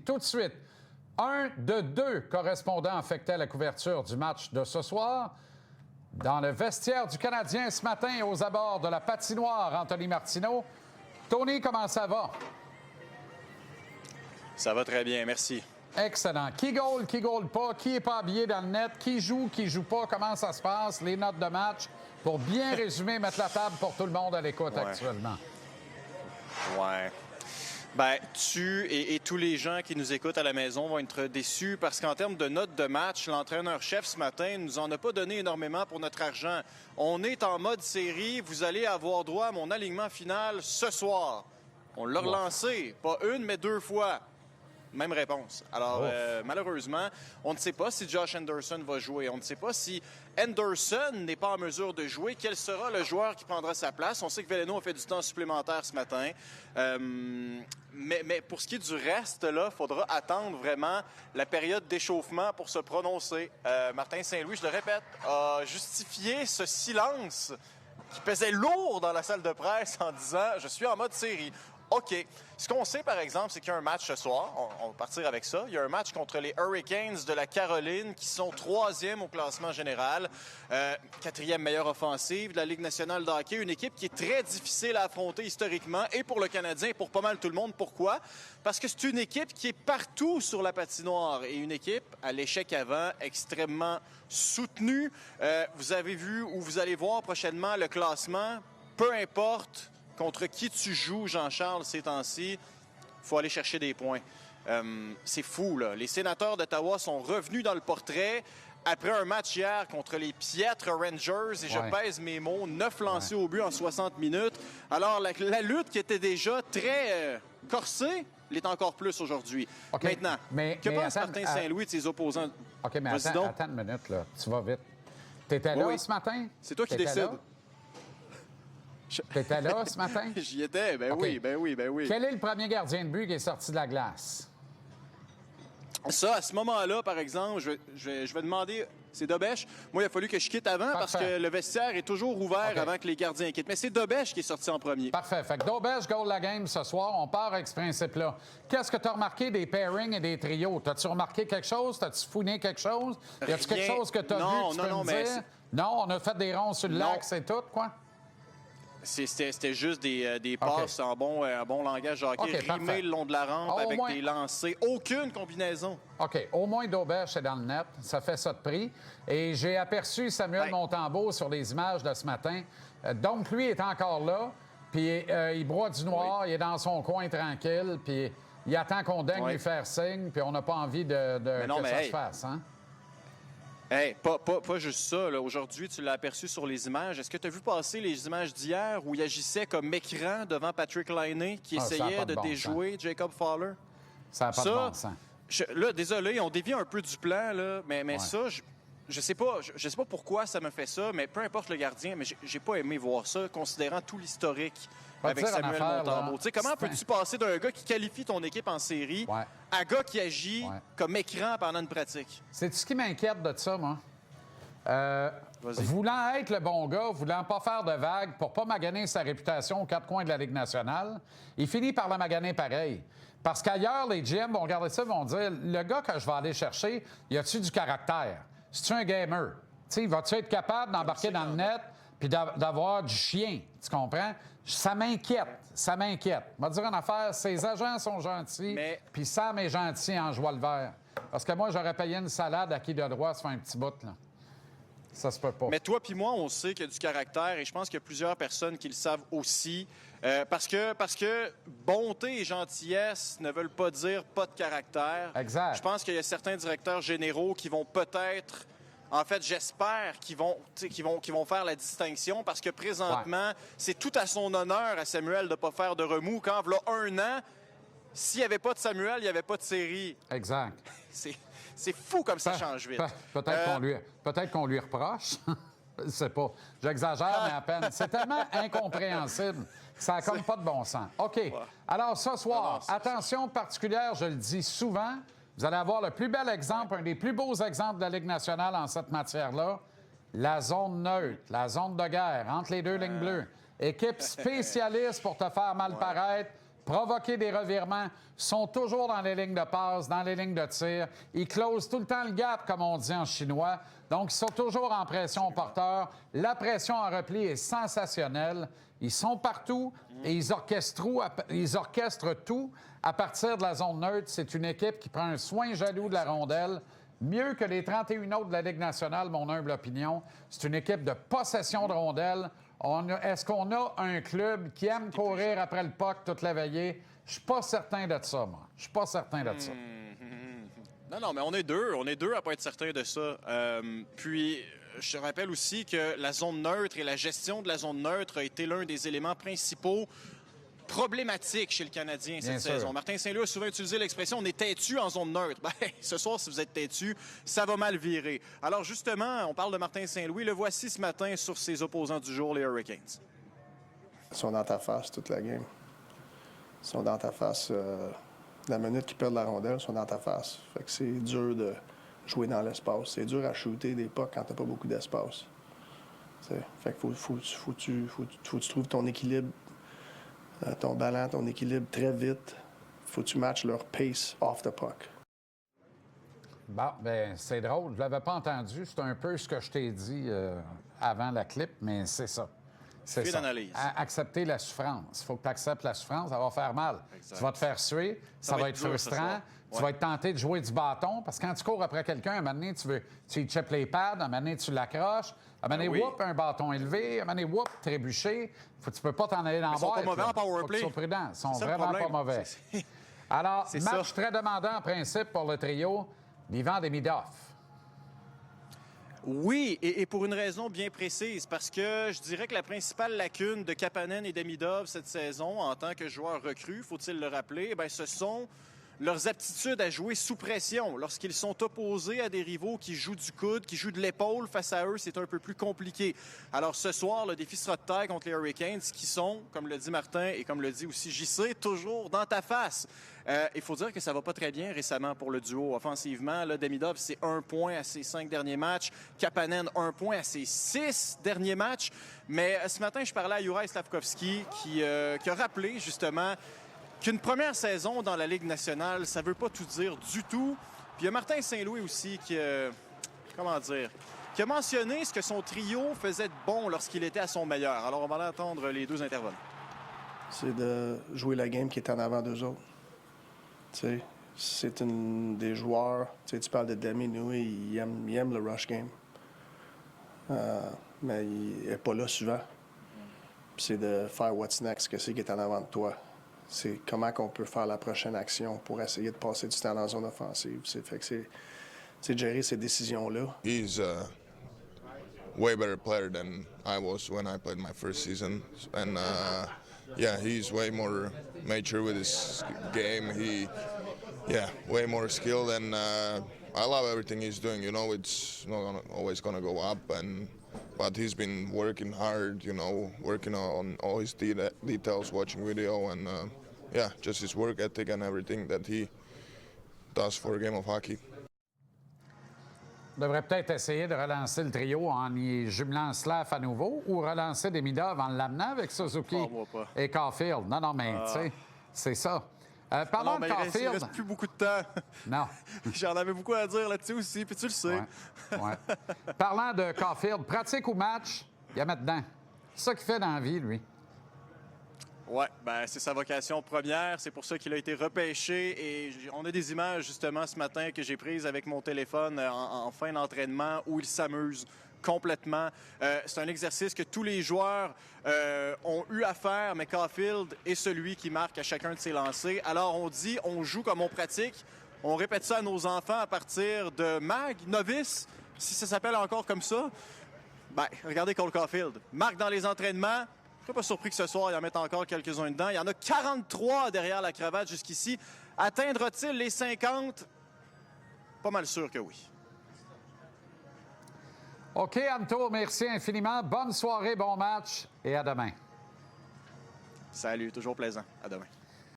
tout de suite. Un de deux correspondants affectés à la couverture du match de ce soir. Dans le vestiaire du Canadien ce matin, aux abords de la patinoire, Anthony Martineau. Tony, comment ça va? Ça va très bien, merci. Excellent. Qui goal pas? Qui n'est pas habillé dans le net? Qui joue pas? Comment ça se passe? Les notes de match pour bien résumer, mettre la table pour tout le monde à l'écoute actuellement. Ouais. Bien, tu et tous les gens qui nous écoutent à la maison vont être déçus parce qu'en termes de notes de match, l'entraîneur-chef ce matin ne nous en a pas donné énormément pour notre argent. On est en mode série. Vous allez avoir droit à mon alignement final ce soir. On l'a relancé, pas une, mais deux fois. Même réponse. Alors, malheureusement, on ne sait pas si Josh Anderson va jouer. On ne sait pas si Anderson n'est pas en mesure de jouer. Quel sera le joueur qui prendra sa place? On sait que Veleno a fait du temps supplémentaire ce matin. Mais pour ce qui est du reste, là, il faudra attendre vraiment la période d'échauffement pour se prononcer. Martin Saint-Louis, je le répète, a justifié ce silence qui pesait lourd dans la salle de presse en disant « Je suis en mode série ». OK. Ce qu'on sait, par exemple, c'est qu'il y a un match ce soir. On va partir avec ça. Il y a un match contre les Hurricanes de la Caroline qui sont 3e au classement général. 4e meilleure offensive de la Ligue nationale de hockey. Une équipe qui est très difficile à affronter historiquement et pour le Canadien et pour pas mal tout le monde. Pourquoi? Parce que c'est une équipe qui est partout sur la patinoire et une équipe à l'échec avant extrêmement soutenue. Vous avez vu ou vous allez voir prochainement le classement. Peu importe contre qui tu joues, Jean-Charles, ces temps-ci, il faut aller chercher des points. C'est fou, là. Les Sénateurs d'Ottawa sont revenus dans le portrait après un match hier contre les piètres Rangers, et je pèse mes mots, 9 lancés au but en 60 minutes. Alors, la lutte qui était déjà très corsée l'est encore plus aujourd'hui. Maintenant, que pense Martin Saint-Louis de ses opposants? OK, mais attends une minute, là. Tu vas vite. T'étais là ce matin? C'est toi qui décides. T'étais là ce matin? J'y étais, ben oui. Quel est le premier gardien de but qui est sorti de la glace? Ça, à ce moment-là, par exemple, je vais demander... C'est Dobèche. Moi, il a fallu que je quitte avant parce que le vestiaire est toujours ouvert avant que les gardiens quittent. Mais c'est Dobèche qui est sorti en premier. Parfait. Fait que Dobèche goal la game ce soir. On part avec ce principe-là. Qu'est-ce que tu as remarqué des pairings et des trios? T'as-tu remarqué quelque chose? T'as-tu fouiné quelque chose? Y a-tu quelque chose que tu as vu que tu peux me dire? Non, on a fait des ronds sur le lac, c'est tout, quoi? C'était juste des passes en bon langage hockey, rimées le long de la rampe avec des lancers. Aucune combinaison. OK. Au moins, Dobèche est dans le net. Ça fait ça de prix. Et j'ai aperçu Samuel Montembeault sur les images de ce matin. Donc, lui est encore là. Puis il broie du noir. Il est dans son coin tranquille. Puis il attend qu'on daigne lui faire signe. Puis on n'a pas envie que ça se fasse, hein? Hey, pas juste ça. Aujourd'hui, tu l'as aperçu sur les images. Est-ce que tu as vu passer les images d'hier où il agissait comme écran devant Patrick Laine qui essayait de déjouer Jacob Fowler? Ça n'a pas de bon sens. Là, désolé, on dévie un peu du plan, là, mais ça, je sais pas pourquoi ça me fait ça, mais peu importe le gardien, mais j'ai pas aimé voir ça, considérant tout l'historique avec Samuel Montembeault. Comment peux-tu passer d'un gars qui qualifie ton équipe en série à un gars qui agit comme écran pendant une pratique? C'est ce qui m'inquiète de ça, moi. Voulant être le bon gars, voulant pas faire de vagues pour pas maganer sa réputation aux quatre coins de la Ligue nationale, il finit par la maganer pareil. Parce qu'ailleurs, les GM vont regarder ça et vont dire, le gars que je vais aller chercher, y a-tu du caractère? C'est-tu un gamer? T'sais, vas-tu être capable d'embarquer dans le net puis d'avoir du chien? Tu comprends? Ça m'inquiète. Ça m'inquiète. Je vais te dire une affaire, ses agents sont gentils, puis Sam est gentil en joie le vert. Parce que moi, j'aurais payé une salade à qui de droit se faire un petit bout, là. Ça se peut pas. Mais toi puis moi, on sait qu'il y a du caractère et je pense qu'il y a plusieurs personnes qui le savent aussi. Parce que bonté et gentillesse ne veulent pas dire pas de caractère. Exact. Je pense qu'il y a certains directeurs généraux qui vont peut-être... En fait, j'espère qu'ils vont faire la distinction parce que présentement, c'est tout à son honneur à Samuel de ne pas faire de remous. Quand, il y a un an, s'il n'y avait pas de Samuel, il n'y avait pas de série. Exact. C'est fou comme ça change vite. Peut-être qu'on lui reproche. Je sais pas. J'exagère, mais à peine. C'est tellement incompréhensible. Ça n'a comme pas de bon sens. OK. Alors, ce soir, attention particulière, je le dis souvent, vous allez avoir le plus bel exemple, un des plus beaux exemples de la Ligue nationale en cette matière-là, la zone neutre, la zone de guerre entre les deux lignes bleues. Équipe spécialiste pour te faire mal paraître, provoquer des revirements, sont toujours dans les lignes de passe, dans les lignes de tir. Ils closent tout le temps le gap, comme on dit en chinois. Donc, ils sont toujours en pression au porteur. La pression en repli est sensationnelle. Ils sont partout et ils orchestrent tout à partir de la zone neutre. C'est une équipe qui prend un soin jaloux de la rondelle. Mieux que les 31 autres de la Ligue nationale, mon humble opinion. C'est une équipe de possession de rondelles. Est-ce qu'on a un club qui aime courir après le puck toute la veillée? Je suis pas certain de ça, moi. Je suis pas certain de ça. Non, mais on est deux à pas être certains de ça. Puis, je te rappelle aussi que la zone neutre et la gestion de la zone neutre a été l'un des éléments principaux problématique chez le Canadien cette saison. Martin Saint-Louis a souvent utilisé l'expression « on est têtu en zone neutre ». Ben, ce soir, si vous êtes têtu, ça va mal virer. Alors justement, on parle de Martin Saint-Louis. Le voici ce matin sur ses opposants du jour, les Hurricanes. Ils sont dans ta face toute la game. Ils sont dans ta face. La minute qu'ils perdent la rondelle, ils sont dans ta face. Fait que c'est dur de jouer dans l'espace. C'est dur à shooter des pucks quand t'as pas beaucoup d'espace. Fait que faut que tu trouves ton équilibre, ton ballon, ton équilibre très vite. Faut que tu matches leur pace off the puck. Bon, bien, c'est drôle. Je ne l'avais pas entendu. C'est un peu ce que je t'ai dit avant la clip, mais c'est ça. C'est ça. Accepter la souffrance. Il faut que tu acceptes la souffrance. Ça va faire mal. Exact. Tu vas te faire suer. Ça va être frustrant. Tu vas être tenté de jouer du bâton parce que quand tu cours après quelqu'un, à un moment donné, tu y chippes les pads, à un moment donné, tu l'accroches. À un moment donné, whoop, un bâton élevé. À un moment donné, whoop, trébuché. Tu ne peux pas t'en aller dans le boîte. Ils sont pas mauvais en powerplay. Ils sont prudents. Ils sont vraiment pas mauvais. Alors, match très demandant en principe pour le trio. Vivant Demidov. Oui, et pour une raison bien précise, parce que je dirais que la principale lacune de Kapanen et Demidov cette saison, en tant que joueurs recrues, faut-il le rappeler, bien, ce sont leurs aptitudes à jouer sous pression. Lorsqu'ils sont opposés à des rivaux qui jouent du coude, qui jouent de l'épaule, face à eux, c'est un peu plus compliqué. Alors ce soir, le défi sera de taille contre les Hurricanes, qui sont, comme le dit Martin et comme le dit aussi JC, toujours dans ta face. Il faut dire que ça va pas très bien récemment pour le duo. Offensivement, là, Demidov, c'est 1 point à ses 5 derniers matchs. Kapanen, 1 point à ses 6 derniers matchs. Mais ce matin, je parlais à Juraj Slafkovský qui a rappelé justement qu'une première saison dans la Ligue nationale, ça veut pas tout dire du tout. Puis il y a Martin Saint-Louis aussi qui a mentionné ce que son trio faisait de bon lorsqu'il était à son meilleur. Alors on va aller entendre les deux intervenants. C'est de jouer la game qui est en avant d'eux autres. T'sais, c'est des joueurs, tu parles de Demi, il aime le rush game. Mais il n'est pas là souvent. C'est de faire what's next, que c'est qui est en avant de toi. C'est comment qu'on peut faire la prochaine action pour essayer de passer du temps dans la zone offensive. Fait que c'est de gérer ces décisions-là. He's a way better player than I was when I played my first season. And yeah, he's way more mature with his game. Way more skilled, and I love everything he's doing. You know, it's not always gonna go up, but he's been working hard. You know, working on all his details, watching video, and just his work ethic and everything that he does for a game of hockey. On devrait peut-être essayer de relancer le trio en y jumelant Slav à nouveau ou relancer Demidov en l'amenant avec Suzuki et Caulfield. Non, mais tu sais, c'est ça. Parlons de Caulfield. Il ne reste plus beaucoup de temps. Non. J'en avais beaucoup à dire là-dessus aussi, puis tu le sais. Ouais. Parlant de Caulfield, pratique ou match, il y a maintenant. C'est ça qu'il fait dans la vie, lui. Oui, c'est sa vocation première. C'est pour ça qu'il a été repêché. Et on a des images, justement, ce matin que j'ai prises avec mon téléphone en fin d'entraînement où il s'amuse complètement. C'est un exercice que tous les joueurs ont eu à faire, mais Caulfield est celui qui marque à chacun de ses lancers. Alors, on joue comme on pratique. On répète ça à nos enfants à partir de mag, novice, si ça s'appelle encore comme ça. Regardez Cole Caulfield. Marque dans les entraînements. Je ne suis pas surpris que ce soir, il en mette encore quelques-uns dedans. Il y en a 43 derrière la cravate jusqu'ici. Atteindra-t-il les 50? Pas mal sûr que oui. OK, Anto, merci infiniment. Bonne soirée, bon match et à demain. Salut, toujours plaisant. À demain.